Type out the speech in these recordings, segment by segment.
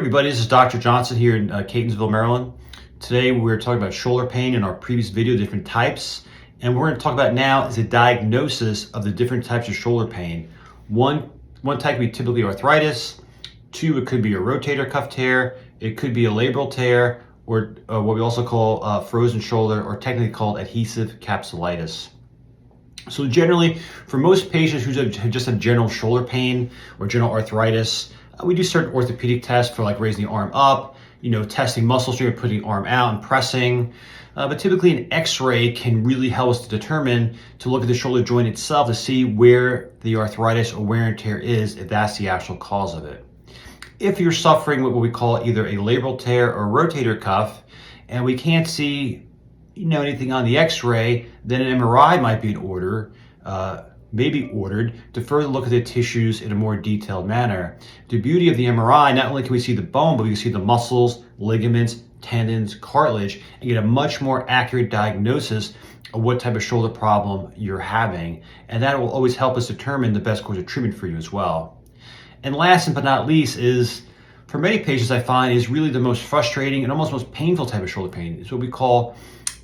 everybody, this is Dr. Johnson here in Catonsville, Maryland. Today we're talking about shoulder pain in our previous video, different types. And what we're going to talk about now is a diagnosis of the different types of shoulder pain. One type would be typically arthritis. Two, it could be a rotator cuff tear. It could be a labral tear, or what we also call frozen shoulder, or technically called adhesive capsulitis. So generally, for most patients who just have general shoulder pain or general arthritis, we do certain orthopedic tests for like raising the arm up, testing muscle strength, putting the arm out and pressing. But typically an x-ray can really help us to determine, to look at the shoulder joint itself to see where the arthritis or wear and tear is, if that's the actual cause of it. If you're suffering with what we call either a labral tear or rotator cuff, and we can't see anything on the x-ray, then an MRI might be in order, maybe ordered to further look at the tissues in a more detailed manner. The beauty of the MRI, not only can we see the bone, but we can see the muscles, ligaments, tendons, cartilage, and get a much more accurate diagnosis of what type of shoulder problem you're having. And that will always help us determine the best course of treatment for you as well. And last but not least is, for many patients I find, is really the most frustrating and almost most painful type of shoulder pain. It's what we call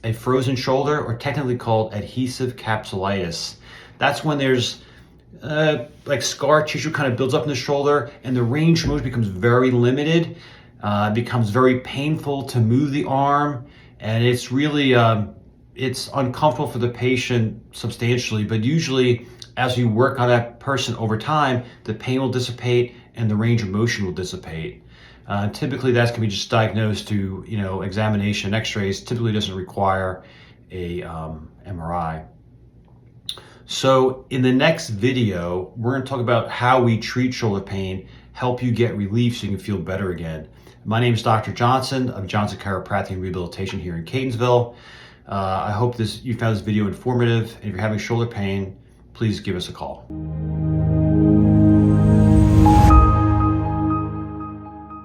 a frozen shoulder, or technically called adhesive capsulitis. That's when there's like scar tissue kind of builds up in the shoulder and the range of motion becomes very limited. It becomes very painful to move the arm, and it's really, it's uncomfortable for the patient substantially, but usually as you work on that person over time, the pain will dissipate and the range of motion will dissipate. Typically that's going to be just diagnosed through examination. X-rays typically doesn't require a MRI. So in the next video, we're going to talk about how we treat shoulder pain, help you get relief so you can feel better again. My name is Dr. Johnson of Johnson Chiropractic and Rehabilitation here in Catonsville. I hope you found this video informative, and if you're having shoulder pain, please give us a call.